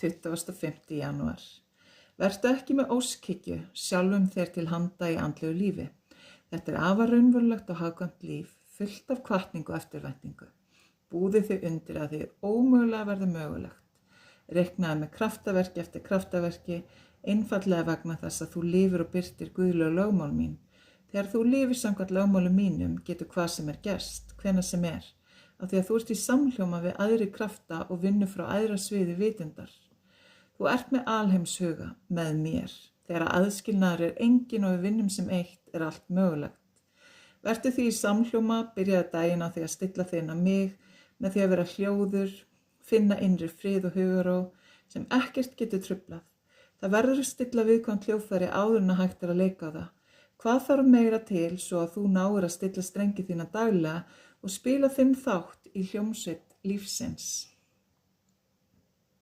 25. janúar. Vertu ekki með óskhyggju sjálfum þér til handa í andlegu lífi. Þetta afar raunverulegt og hagkvæmt líf, fullt af hvatningu og eftirvæntingu. Búðu þig undir að þið ómögulega verði mögulegt. Reiknaðu með kraftaverki eftir kraftaverki, einfallega vegna þess að þú lifir og birtir guðlegu lögmál mín. Þegar þú lifir samkvæmt lögmálum mínum getur hvað sem gerst, hvenær sem af því að þú ert í samhljóma við aðri krafta og vinnur frá æðra sviði vitundar. Þú ert með alheimshuga með mér. Þegar aðskilnaður engin og við vinnum sem eitt allt mögulegt. Vertu því í samhljóma, byrjaðu daginn á því að stilla þig inn á mig með því að vera hljóður, finna innri frið og hugarró sem ekkert getur truflað. Það verður að stilla viðkvæmt hljóðfæri áður en hægt að leika á það. Hvað þarf meira til svo að þú náir að stilla strengi þína daglega og spila þinn þátt í hljómsveit lífsins?